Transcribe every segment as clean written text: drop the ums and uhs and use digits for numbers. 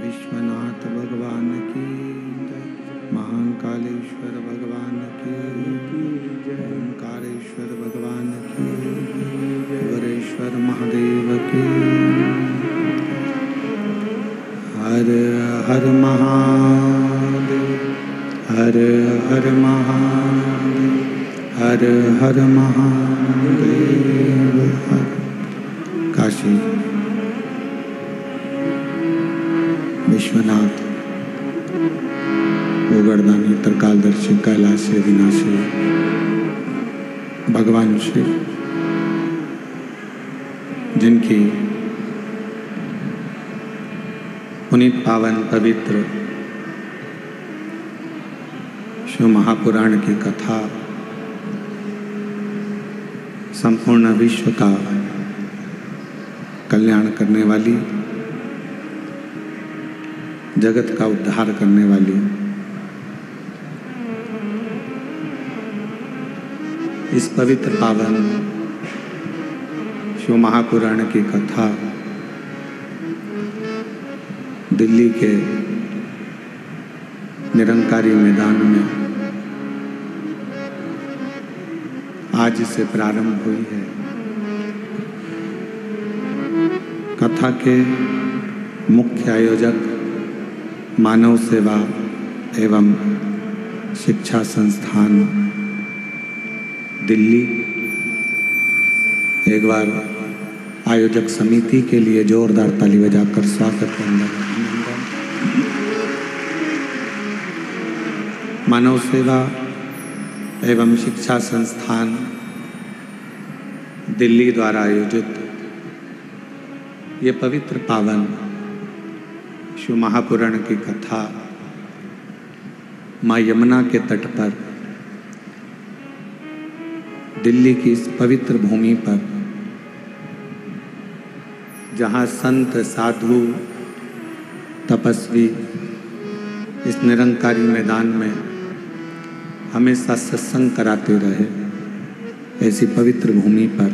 विश्वनाथ भगवान की जय, महान कालेश्वर भगवान की जय, ओंकारेश्वर भगवान की जय, वरेश्वर महादेव की। हर हर महादेव, हर हर महादेव, हर हर महादेव। काशी विश्वनाथ गोगर्दानी त्रिकालदर्शी कैलाशी विनाशी भगवान शिव, जिनकी पुनीत पावन पवित्र शिव महापुराण की कथा संपूर्ण विश्व का कल्याण करने वाली, जगत का उद्धार करने वाली, इस पवित्र पावन शिव महापुराण की कथा दिल्ली के निरंकारी मैदान में आज से प्रारंभ हुई है। कथा के मुख्य आयोजक मानव सेवा एवं शिक्षा संस्थान दिल्ली, एक बार आयोजक समिति के लिए जोरदार ताली बजाकर स्वागत करना। मानव सेवा एवं शिक्षा संस्थान दिल्ली द्वारा आयोजित ये पवित्र पावन शिव महापुराण की कथा माँ यमुना के तट पर दिल्ली की इस पवित्र भूमि पर, जहाँ संत साधु तपस्वी इस निरंकारी मैदान में हमेशा सत्संग कराते रहे, ऐसी पवित्र भूमि पर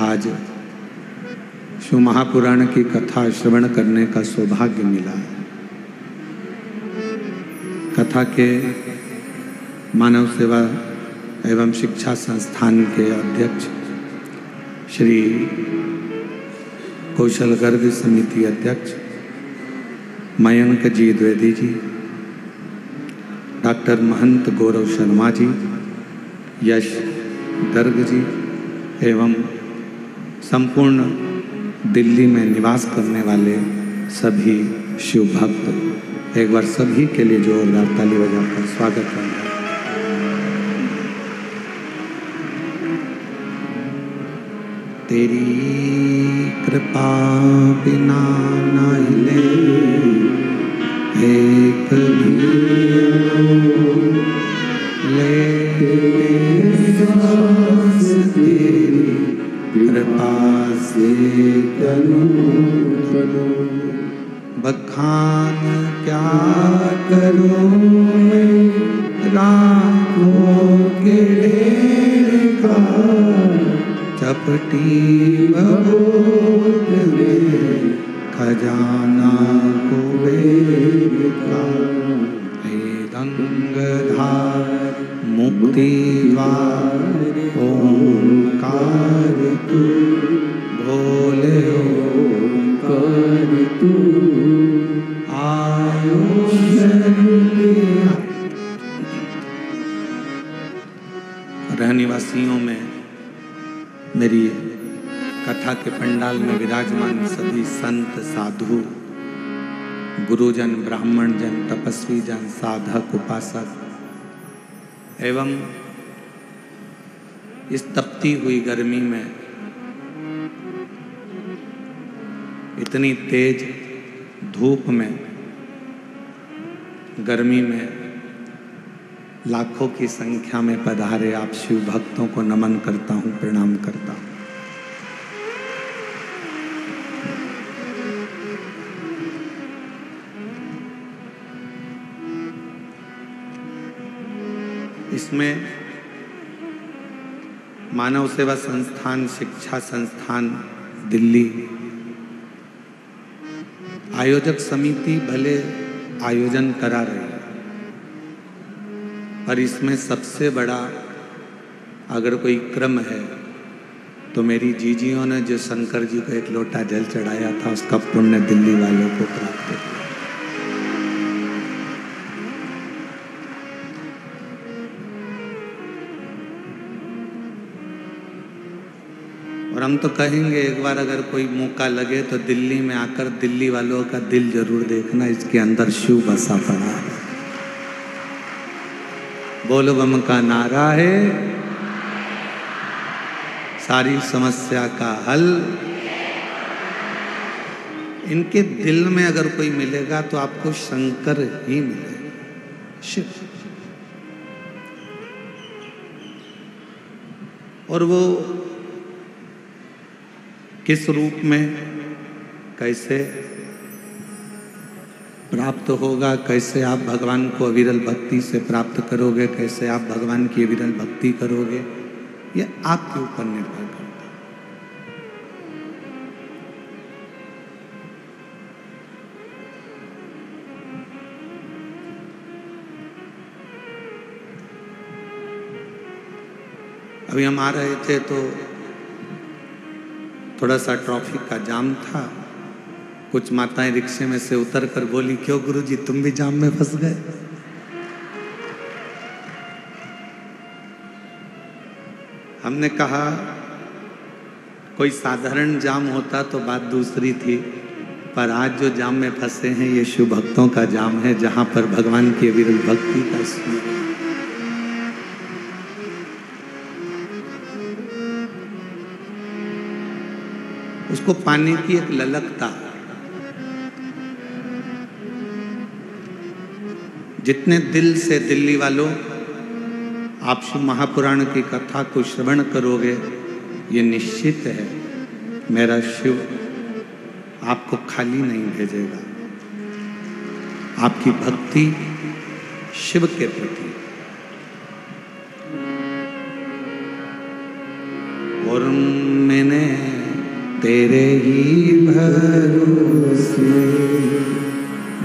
आज शिव महापुराण की कथा श्रवण करने का सौभाग्य मिला है। कथा के मानव सेवा एवं शिक्षा संस्थान के अध्यक्ष श्री कौशल गर्ग समिति अध्यक्ष मयंक जी द्विवेदी जी, डॉक्टर महंत गौरव शर्मा जी, यश गर्ग जी एवं संपूर्ण दिल्ली में निवास करने वाले सभी शिव भक्त, एक बार सभी के लिए जोरदार ताली बजाकर स्वागत करते हैं। तेरी कृपा बिना न हिले एक भी ले, तेरी कृपा से तनु बखान क्या करूं मैं, लाखों के ढेर का चपटी बबूत में खजाना कुबेर का। हे गंगाधार मुक्ति द्वार ओंकार तू, भोले ओंकार तू आयो रहनिवासियों में मेरी कथा के पंडाल में विराजमान सभी संत साधु, गुरुजन, ब्राह्मण जन, तपस्वी जन, साधक, उपासक एवं इस तपती हुई गर्मी में, इतनी तेज धूप में, गर्मी में लाखों की संख्या में पधारे आप शिव भक्तों को नमन करता हूं, प्रणाम करता हूं। इसमें मानव सेवा संस्थान, शिक्षा संस्थान दिल्ली, आयोजक समिति भले आयोजन करा रही है, पर इसमें सबसे बड़ा अगर कोई क्रम है तो मेरी जीजियों ने जो शंकर जी को एक लोटा जल चढ़ाया था, उसका पुण्य दिल्ली वालों को प्राप्त हुआ। और हम तो कहेंगे एक बार अगर कोई मौका लगे तो दिल्ली में आकर दिल्ली वालों का दिल जरूर देखना, इसके अंदर शिव बसा पड़ा है। बोल बम का नारा है, सारी समस्या का हल। इनके दिल में अगर कोई मिलेगा तो आपको शंकर ही मिलेगा, शिव। और वो किस रूप में कैसे प्राप्त होगा, कैसे आप भगवान को अविरल भक्ति से प्राप्त करोगे, कैसे आप भगवान की अविरल भक्ति करोगे, ये आपके ऊपर निर्भर करता है। अभी हम आ रहे थे तो थोड़ा सा ट्रैफिक का जाम था। कुछ माताएं रिक्शे में से उतर कर बोली, क्यों गुरुजी तुम भी जाम में फंस गए? हमने कहा कोई साधारण जाम होता तो बात दूसरी थी, पर आज जो जाम में फंसे हैं ये शिव भक्तों का जाम है, जहां पर भगवान की अविरल भक्ति का स्मरण। उसको पाने की एक ललकता, जितने दिल से दिल्ली वालों आप शिव महापुराण की कथा को श्रवण करोगे, ये निश्चित है मेरा शिव आपको खाली नहीं भेजेगा। आपकी भक्ति शिव के प्रति, और मैंने तेरे ही भरोसे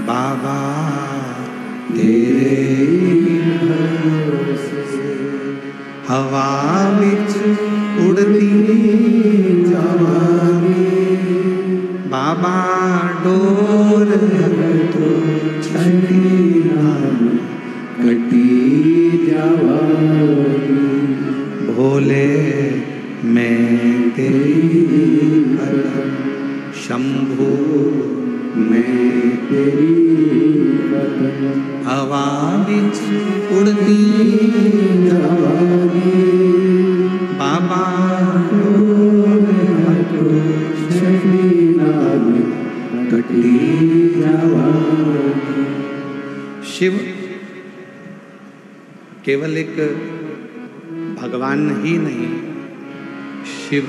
बाबा, तेरे ही भरोसे हवा बिच उड़ती जावांगी बाबा, डोर तो छठी कटी जावांगी। भोले मैं तेरी कदम, शंभो मैं तेरी कदम, हवा बिच उड़ती जावांगी बाबा, कटी जावांगी। शिव केवल एक भगवान ही नहीं, शिव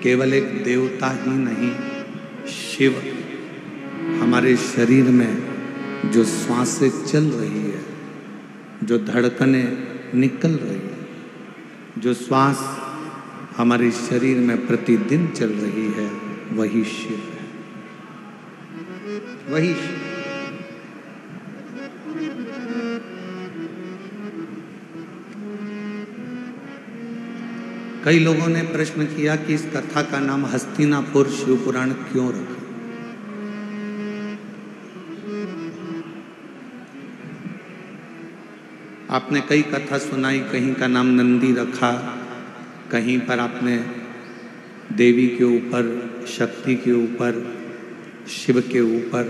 केवल एक देवता ही नहीं, शिव हमारे शरीर में जो श्वासें चल रही है, जो धड़कनें निकल रही है, जो श्वास हमारे शरीर में प्रतिदिन चल रही है, वही शिव है, वही शिव। कई लोगों ने प्रश्न किया कि इस कथा का नाम हस्तिनापुर शिव पुराण क्यों रखा? आपने कई कथा सुनाई, कहीं का नाम नंदी रखा, कहीं पर आपने देवी के ऊपर, शक्ति के ऊपर, शिव के ऊपर,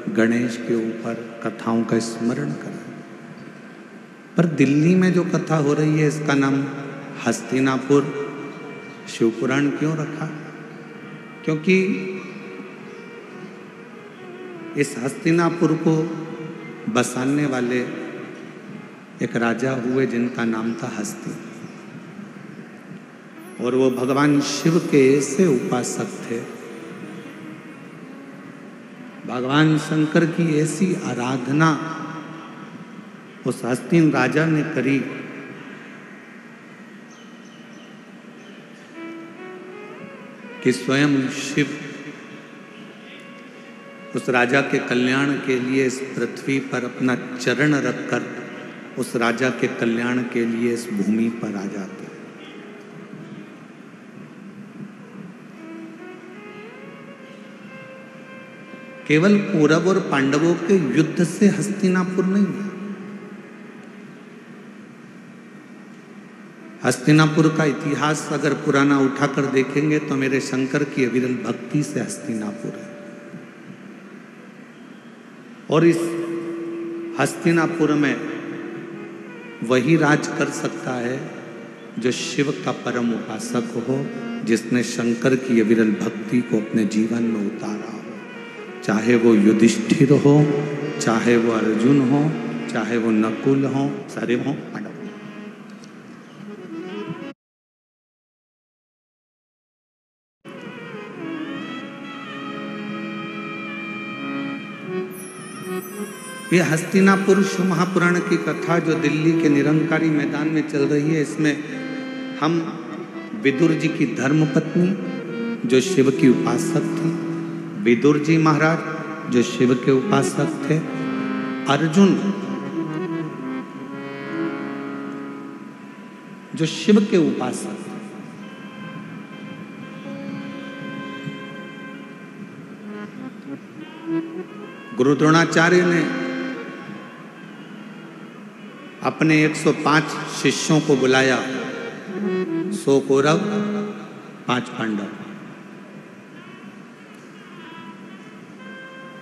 गणेश के ऊपर कथाओं का स्मरण करा। पर दिल्ली में जो कथा हो रही है इसका नाम हस्तिनापुर शिव पुराण क्यों रखा? क्योंकि इस हस्तिनापुर को बसाने वाले एक राजा हुए जिनका नाम था हस्ती, और वो भगवान शिव के ऐसे उपासक थे, भगवान शंकर की ऐसी आराधना उस हस्तिन राजा ने करी कि स्वयं शिव उस राजा के कल्याण के लिए इस पृथ्वी पर अपना चरण रखकर उस राजा के कल्याण के लिए इस भूमि पर आ जाते। केवल कौरव और पांडवों के युद्ध से हस्तिनापुर नहीं है। हस्तिनापुर का इतिहास अगर पुराना उठाकर देखेंगे तो मेरे शंकर की अविरल भक्ति से हस्तिनापुर है। और इस हस्तिनापुर में वही राज कर सकता है जो शिव का परम उपासक हो, जिसने शंकर की अविरल भक्ति को अपने जीवन में उतारा हो। चाहे वो युधिष्ठिर हो, चाहे वो अर्जुन हो, चाहे वो नकुल हो, सारे हो पांडव। ये हस्तिनापुर शिव महापुराण की कथा जो दिल्ली के निरंकारी मैदान में चल रही है, इसमें हम विदुर जी की धर्मपत्नी जो शिव की उपासक थी, विदुर जी महाराज जो शिव के उपासक थे, अर्जुन जो शिव के उपासक थे, गुरु द्रोणाचार्य ने अपने 105 शिष्यों को बुलाया, 100 कौरव 5 पांडव।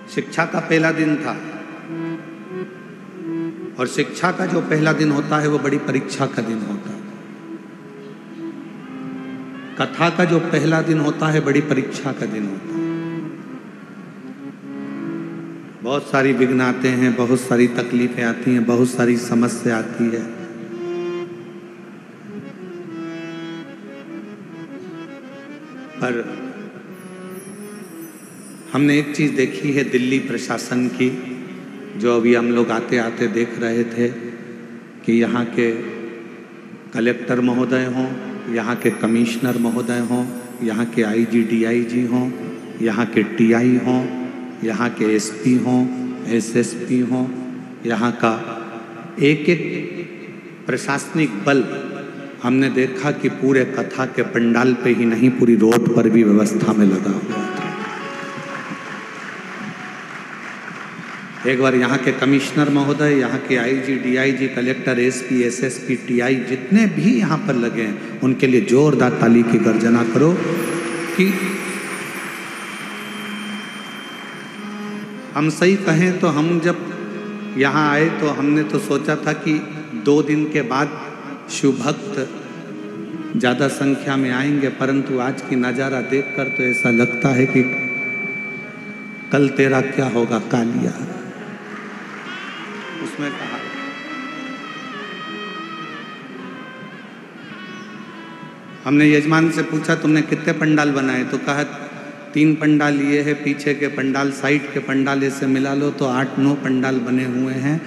शिक्षा का पहला दिन था और शिक्षा का जो पहला दिन होता है वो बड़ी परीक्षा का दिन होता है। कथा का जो पहला दिन होता है बड़ी परीक्षा का दिन होता है। बहुत सारी विघ्न आते हैं, बहुत सारी तकलीफें आती हैं, बहुत सारी समस्या आती है। पर हमने एक चीज देखी है दिल्ली प्रशासन की, जो अभी हम लोग आते आते देख रहे थे कि यहाँ के कलेक्टर महोदय हों, यहाँ के कमिश्नर महोदय हों, यहाँ के आईजी डीआईजी हों, यहाँ के टीआई हों, यहाँ के एसपी हों, एसएसपी हों, यहाँ का एक एक प्रशासनिक बल हमने देखा कि पूरे कथा के पंडाल पे ही नहीं, पूरी रोड पर भी व्यवस्था में लगा हुआ था। एक बार यहाँ के कमिश्नर महोदय, यहाँ के IG DIG, collector, SP, SSP, TI जितने भी यहाँ पर लगे हैं, उनके लिए जोरदार ताली की गर्जना करो कि हम सही कहें तो हम जब यहाँ आए तो हमने तो सोचा था कि 2 दिन के बाद शिव भक्त ज़्यादा संख्या में आएंगे, परंतु आज की नज़ारा देखकर तो ऐसा लगता है कि कल तेरा क्या होगा कालिया। उसमें कहा हमने यजमान से पूछा तुमने कितने पंडाल बनाए, तो कहा 3 पंडाल ये है, पीछे के पंडाल, साइड के पंडाल से मिला लो तो 8-9 पंडाल बने हुए हैं।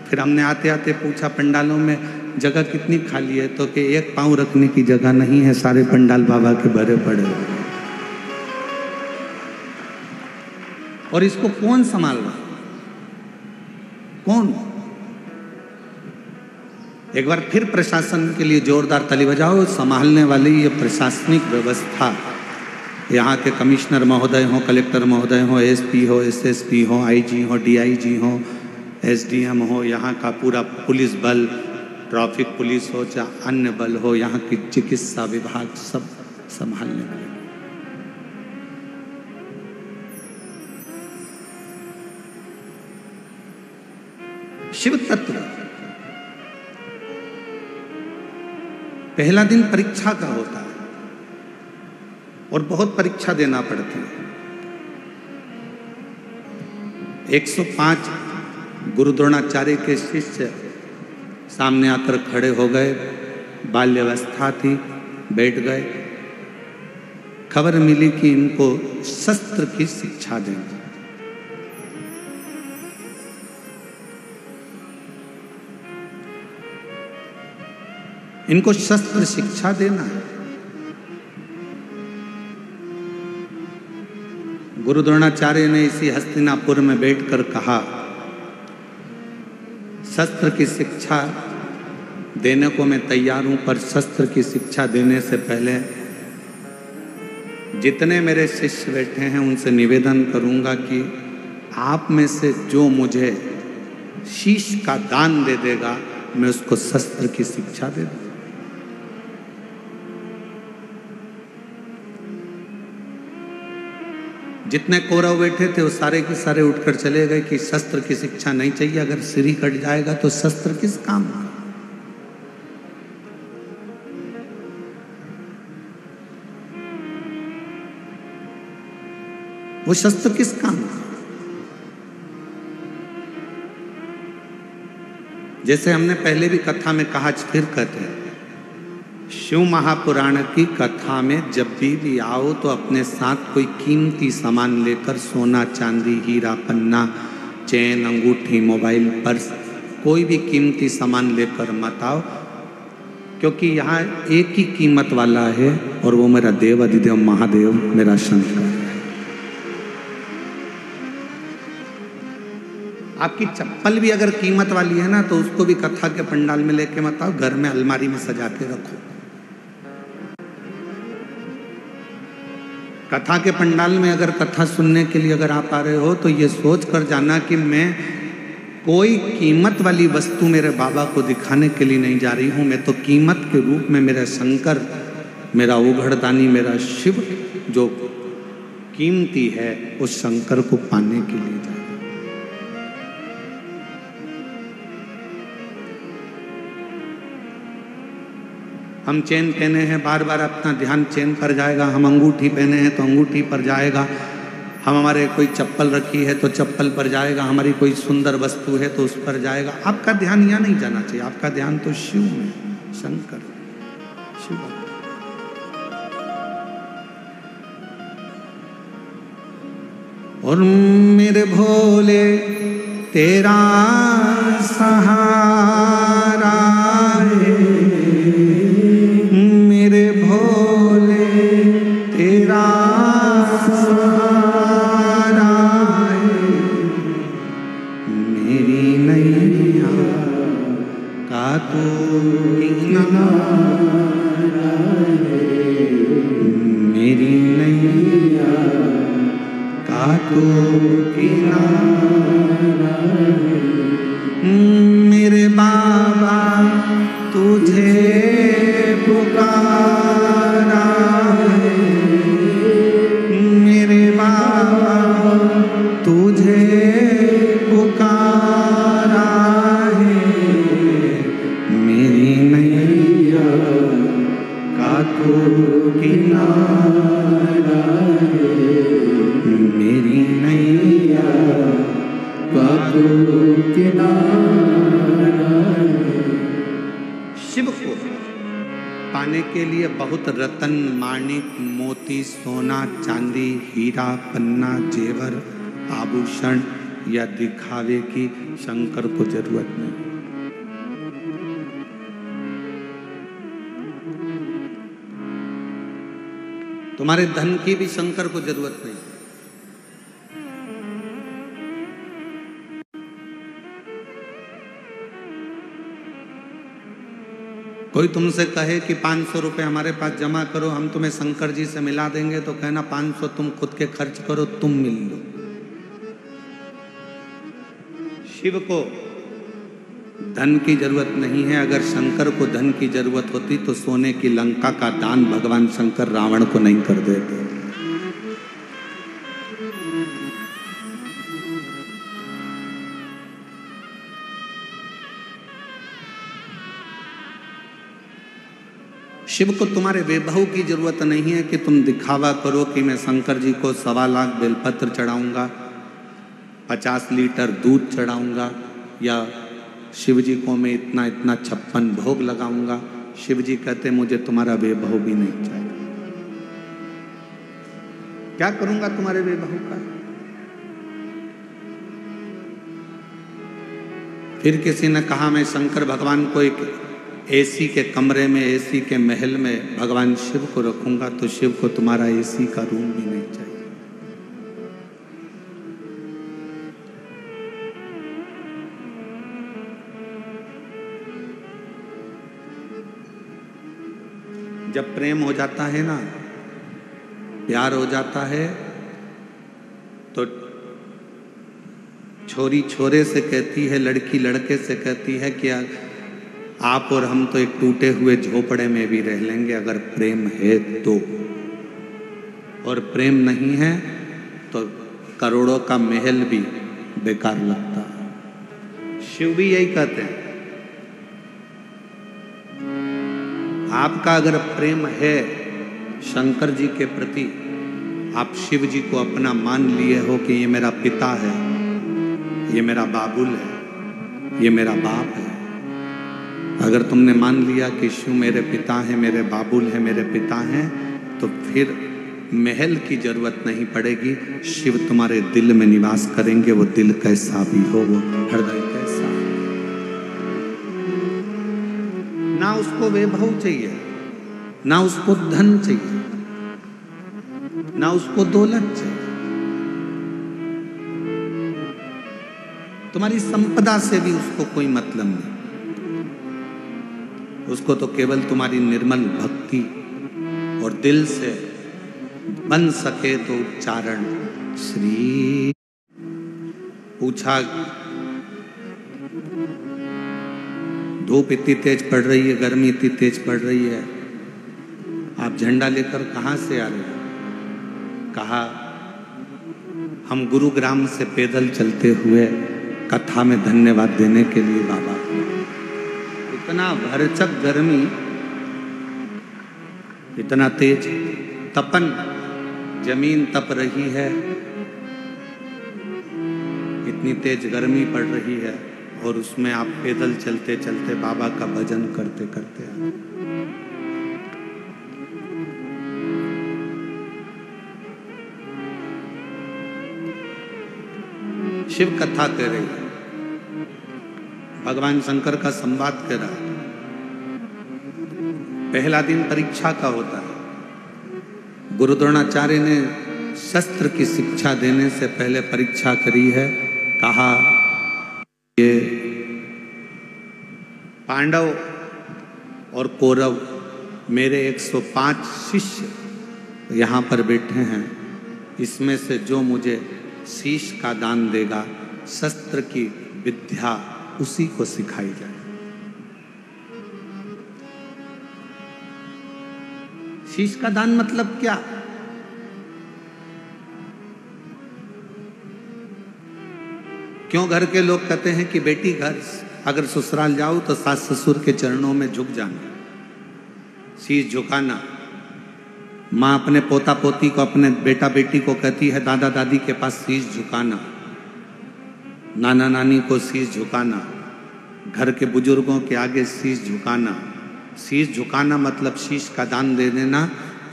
फिर हमने आते आते पूछा पंडालों में जगह कितनी खाली है, तो कि 1 पाँव रखने की जगह नहीं है, सारे पंडाल बाबा के भरे पड़े। और इसको कौन संभाल रहा, कौन? एक बार फिर प्रशासन के लिए जोरदार ताली बजाओ। संभालने वाली ये प्रशासनिक व्यवस्था, यहाँ के कमिश्नर महोदय हों, कलेक्टर महोदय हों, एसपी हो, एसएसपी हो, आईजी हो, डीआईजी हो, एसडीएम हो, यहाँ का पूरा पुलिस बल, ट्रैफिक पुलिस हो, चाहे अन्य बल हो, यहाँ की चिकित्सा विभाग, सब संभालने वाले। शिव तत्व पहला दिन परीक्षा का होता है और बहुत परीक्षा देना पड़ती है। 105 गुरु द्रोणाचार्य के शिष्य सामने आकर खड़े हो गए, बाल्यावस्था थी, बैठ गए। खबर मिली कि इनको शस्त्र की शिक्षा देंगे। इनको शस्त्र शिक्षा देना है। गुरु द्रोणाचार्य ने इसी हस्तिनापुर में बैठकर कहा, शस्त्र की शिक्षा देने को मैं तैयार हूं, पर शस्त्र की शिक्षा देने से पहले जितने मेरे शिष्य बैठे हैं उनसे निवेदन करूंगा कि आप में से जो मुझे शीश का दान दे देगा, मैं उसको शस्त्र की शिक्षा दे दूंगा। जितने कौरव बैठे थे वो सारे के सारे उठकर चले गए कि शस्त्र की शिक्षा नहीं चाहिए, अगर सिर ही कट जाएगा तो शस्त्र किस काम का। वो शस्त्र किस काम का। जैसे हमने पहले भी कथा में कहा, फिर कहते हैं, शिव महापुराण की कथा में जब भी आओ तो अपने साथ कोई कीमती सामान लेकर, सोना चांदी हीरा पन्ना चैन अंगूठी मोबाइल पर्स कोई भी कीमती सामान लेकर मत आओ, क्योंकि यहाँ एक ही कीमत वाला है और वो मेरा देव अधिदेव महादेव मेरा शंकर है। आपकी चप्पल भी अगर कीमत वाली है ना तो उसको भी कथा के पंडाल में लेके मत आओ, घर में अलमारी में सजा के रखो। कथा के पंडाल में अगर कथा सुनने के लिए अगर आप आ रहे हो तो ये सोच कर जाना कि मैं कोई कीमत वाली वस्तु मेरे बाबा को दिखाने के लिए नहीं जा रही हूँ, मैं तो कीमत के रूप में मेरा शंकर, मेरा उघड़दानी, मेरा शिव जो कीमती है उस शंकर को पाने के लिए जा रही हूँ। हम चेन पहने हैं, बार बार अपना ध्यान चेन पर जाएगा। हम अंगूठी पहने हैं तो अंगूठी पर जाएगा। हम हमारे कोई चप्पल रखी है तो चप्पल पर जाएगा। हमारी कोई सुंदर वस्तु है तो उस पर जाएगा। आपका ध्यान यहाँ नहीं जाना चाहिए, आपका ध्यान तो शिव में, शंकर शिव। और मेरे भोले तेरा सहारा है, मेरे भोले तेरा सहारा है, मेरी नैया का तू किनारा है, मेरी नैया का तू किनारा है, मेरे बाबा तुझे पुकारा है, मेरे बाबा तुझे पुकारा है, मेरी नैया का तू किनारा है, मेरी नैया का तू किनारा है। शिव को पाने के लिए बहुत रतन माणिक मोती सोना चांदी हीरा पन्ना जेवर आभूषण या दिखावे की शंकर को जरूरत नहीं। तुम्हारे धन की भी शंकर को जरूरत नहीं। कोई तुमसे कहे कि 500 रुपये हमारे पास जमा करो, हम तुम्हें शंकर जी से मिला देंगे, तो कहना 500 तुम खुद के खर्च करो, तुम मिल लो। शिव को धन की जरूरत नहीं है। अगर शंकर को धन की जरूरत होती तो सोने की लंका का दान भगवान शंकर रावण को नहीं कर देते। शिव को तुम्हारे वैभव की जरूरत नहीं है कि तुम दिखावा करो कि मैं शंकर जी को 1.25 लाख बेलपत्र चढ़ाऊंगा, 50 लीटर दूध चढ़ाऊंगा, या शिव जी को मैं इतना इतना 56 भोग लगाऊंगा। शिव जी कहते मुझे तुम्हारा वैभव भी नहीं चाहिए। क्या करूंगा तुम्हारे वैभव का? फिर किसी ने कहा मैं शंकर भगवान को एक एसी के कमरे में, एसी के महल में भगवान शिव को रखूंगा तो शिव को तुम्हारा एसी का रूम भी नहीं चाहिए। जब प्रेम हो जाता है ना, प्यार हो जाता है, तो छोरी छोरे से कहती है, लड़की लड़के से कहती है कि आप और हम तो एक टूटे हुए झोपड़े में भी रह लेंगे अगर प्रेम है तो, और प्रेम नहीं है तो करोड़ों का महल भी बेकार लगता है। शिव भी यही कहते हैं, आपका अगर प्रेम है शंकर जी के प्रति, आप शिव जी को अपना मान लिए हो कि ये मेरा पिता है, ये मेरा बाबुल है, ये मेरा बाप है। अगर तुमने मान लिया कि शिव मेरे पिता हैं, मेरे बाबुल हैं, मेरे पिता हैं, तो फिर महल की जरूरत नहीं पड़ेगी। शिव तुम्हारे दिल में निवास करेंगे। वो दिल कैसा भी हो, वो हृदय कैसा, ना उसको वैभव चाहिए, ना उसको धन चाहिए, ना उसको दौलत चाहिए। तुम्हारी संपदा से भी उसको कोई मतलब नहीं। उसको तो केवल तुम्हारी निर्मल भक्ति और दिल से बन सके तो उच्चारण श्री। पूछा, धूप इतनी तेज पड़ रही है, गर्मी इतनी तेज पड़ रही है, आप झंडा लेकर कहां से आ रहे हो? कहा, हम गुरुग्राम से पैदल चलते हुए कथा में धन्यवाद देने के लिए बाबा को। इतना भरचक गर्मी, इतना तेज तपन, जमीन तप रही है, इतनी तेज गर्मी पड़ रही है, और उसमें आप पैदल चलते चलते बाबा का भजन करते करते आए। शिव कथा कह रही है, भगवान शंकर का संवाद कर रहा है। पहला दिन परीक्षा का होता है। गुरु द्रोणाचार्य ने शस्त्र की शिक्षा देने से पहले परीक्षा करी है। कहा, ये पांडव और कौरव मेरे 105 शिष्य यहाँ पर बैठे हैं, इसमें से जो मुझे शीश का दान देगा, शस्त्र की विद्या उसी को सिखाई जाए। शीश का दान मतलब क्या? क्यों घर के लोग कहते हैं कि बेटी घर अगर ससुराल जाओ तो सास ससुर के चरणों में झुक जाना, शीश झुकाना। माँ अपने पोता पोती को, अपने बेटा बेटी को कहती है दादा दादी के पास शीश झुकाना, नाना नानी को शीश झुकाना, घर के बुजुर्गों के आगे शीश झुकाना। शीश झुकाना मतलब शीश का दान दे देना।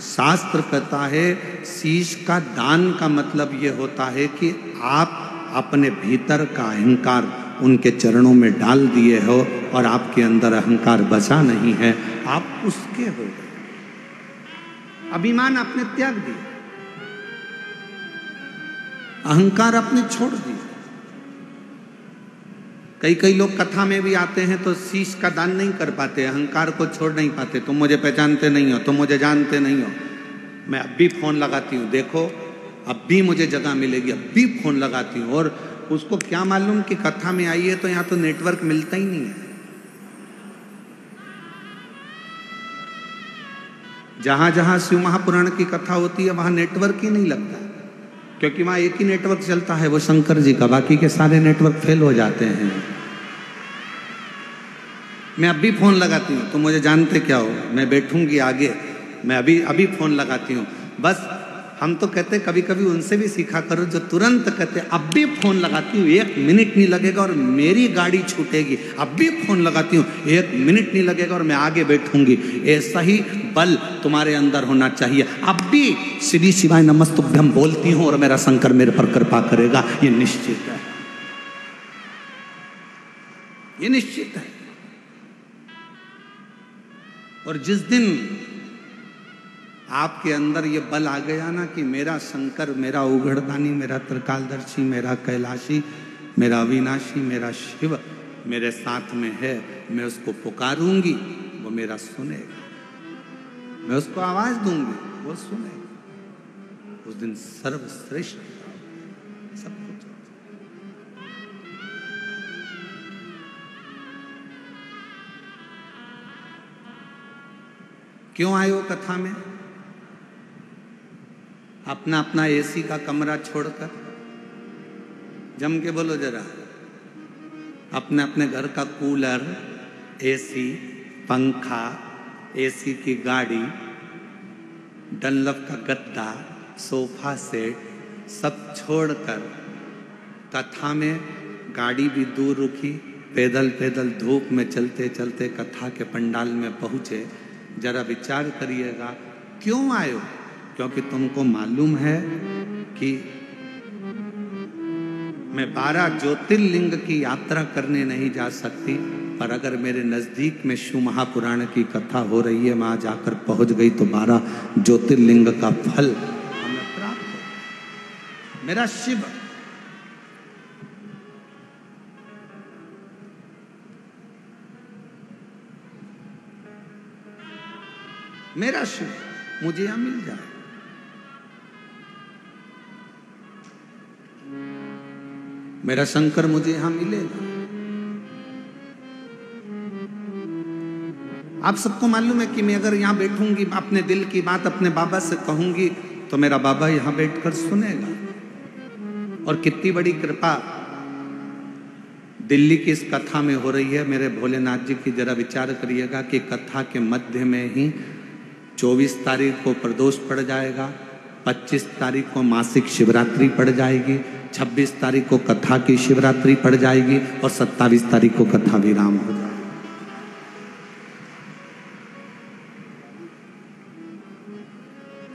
शास्त्र कहता है शीश का दान का मतलब ये होता है कि आप अपने भीतर का अहंकार उनके चरणों में डाल दिए हो और आपके अंदर अहंकार बचा नहीं है, आप उसके हो गए। अभिमान आपने त्याग दिया, अहंकार आपने छोड़ दिया। कई लोग कथा में भी आते हैं तो शीश का दान नहीं कर पाते, अहंकार को छोड़ नहीं पाते। तुम मुझे पहचानते नहीं हो, तुम मुझे जानते नहीं हो, मैं अब भी फोन लगाती हूँ, देखो अब भी मुझे जगह मिलेगी, अब भी फोन लगाती हूँ। और उसको क्या मालूम कि कथा में आई है तो यहाँ तो नेटवर्क मिलता ही नहीं है। जहां जहां शिव महापुराण की कथा होती है वहां नेटवर्क ही नहीं लगता, क्योंकि वहां एक ही नेटवर्क चलता है, वो शंकर जी का, बाकी के सारे नेटवर्क फेल हो जाते हैं। मैं अभी फोन लगाती हूँ, तुम मुझे जानते क्या हो, मैं बैठूंगी आगे, मैं अभी फोन लगाती हूँ। बस हम तो कहते कभी कभी उनसे भी सीखा करो जो तुरंत कहते अब भी फोन लगाती हूँ, 1 मिनट नहीं लगेगा और मेरी गाड़ी छूटेगी, अब भी फोन लगाती हूँ, 1 मिनट नहीं लगेगा और मैं आगे बैठूंगी। ऐसा ही बल तुम्हारे अंदर होना चाहिए। अब भी शिवी शिवाय नमस्तुभ्यम बोलती हूँ और मेरा शंकर मेरे पर कृपा करेगा, ये निश्चित है, ये निश्चित है। और जिस दिन आपके अंदर ये बल आ गया ना कि मेरा शंकर, मेरा उघड़दानी, मेरा त्रिकालदर्शी, मेरा कैलाशी, मेरा अविनाशी, मेरा शिव मेरे साथ में है, मैं उसको पुकारूंगी, वो मेरा सुनेगा, मैं उसको आवाज दूंगी, वो सुनेगा। उस दिन सर्वश्रेष्ठ सब कुछ। क्यों आए हो कथा में? अपना अपना एसी का कमरा छोड़कर, जम के बोलो जरा, अपने अपने घर का कूलर, एसी, पंखा, एसी की गाड़ी, डनलप का गद्दा, सोफा सेट सब छोड़कर कथा में गाड़ी भी दूर रुकी, पैदल पैदल धूप में चलते चलते कथा के पंडाल में पहुंचे। जरा विचार करिएगा, क्यों आए हो? क्योंकि तुमको मालूम है कि मैं 12 ज्योतिर्लिंग की यात्रा करने नहीं जा सकती, पर अगर मेरे नजदीक में शिव महापुराण की कथा हो रही है, वहां जाकर पहुंच गई तो 12 ज्योतिर्लिंग का फल हमें प्राप्त हो। मेरा शिव मेरा शिव मुझे यहां मिल जाए। मेरा शंकर मुझे यहां मिलेगा। आप सबको मालूम है कि मैं अगर यहां बैठूंगी, अपने दिल की बात अपने बाबा से कहूंगी, तो मेरा बाबा यहां बैठकर सुनेगा। और कितनी बड़ी कृपा दिल्ली की इस कथा में हो रही है मेरे भोलेनाथ जी की। जरा विचार करिएगा कि कथा के मध्य में ही 24 तारीख को प्रदोष पड़ जाएगा, 25 तारीख को मासिक शिवरात्रि पड़ जाएगी, 26 तारीख को कथा की शिवरात्रि पड़ जाएगी और 27 तारीख को कथा विराम हो जाएगा।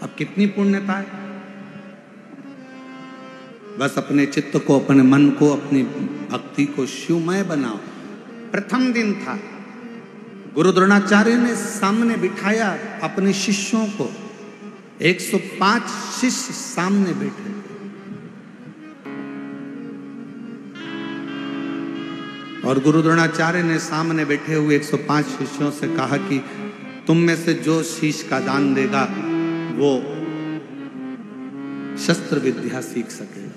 अब कितनी पुण्यता है। बस अपने चित्त को, अपने मन को, अपनी भक्ति को शिवमय बनाओ। प्रथम दिन था, गुरु द्रोणाचार्य ने सामने बिठाया अपने शिष्यों को। 105 शिष्य सामने बैठे। और गुरु द्रोणाचार्य ने सामने बैठे हुए 105 शिष्यों से कहा कि तुम में से जो शीश का दान देगा वो शस्त्र विद्या सीख सकेगा।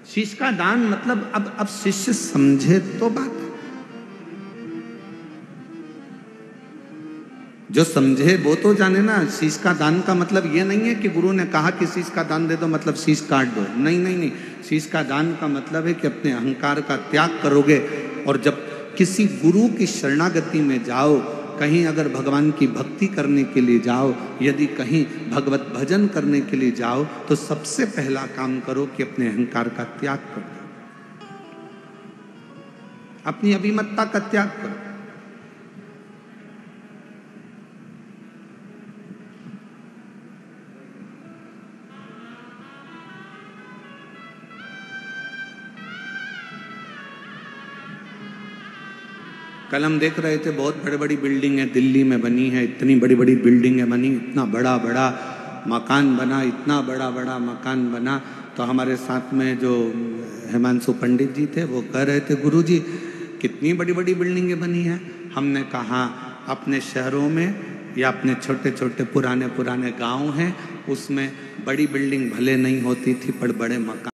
शीश का दान मतलब अब शिष्य समझे तो बात। जो समझे वो तो जाने ना। शीश का दान का मतलब ये नहीं है कि गुरु ने कहा कि शीश का दान दे दो मतलब शीश काट दो। नहीं नहीं नहीं, शीश का दान का मतलब है कि अपने अहंकार का त्याग करोगे। और जब किसी गुरु की शरणागति में जाओ, कहीं अगर भगवान की भक्ति करने के लिए जाओ, यदि कहीं भगवत भजन करने के लिए जाओ, तो सबसे पहला काम करो कि अपने अहंकार का त्याग करो, अपनी अभिमतता का त्याग करो। कल हम देख रहे थे बहुत बड़ी बड़ी बिल्डिंगें दिल्ली में बनी है, इतनी बड़ी बड़ी बिल्डिंगें बनी, इतना बड़ा बड़ा मकान बना, इतना बड़ा बड़ा मकान बना। तो हमारे साथ में जो हिमांशु पंडित जी थे वो कह रहे थे, गुरुजी कितनी बड़ी बड़ी बिल्डिंगें बनी हैं। हमने कहा अपने शहरों में या अपने छोटे छोटे पुराने पुराने गांव हैं, उसमें बड़ी बिल्डिंग भले नहीं होती थी पर बड़े मकान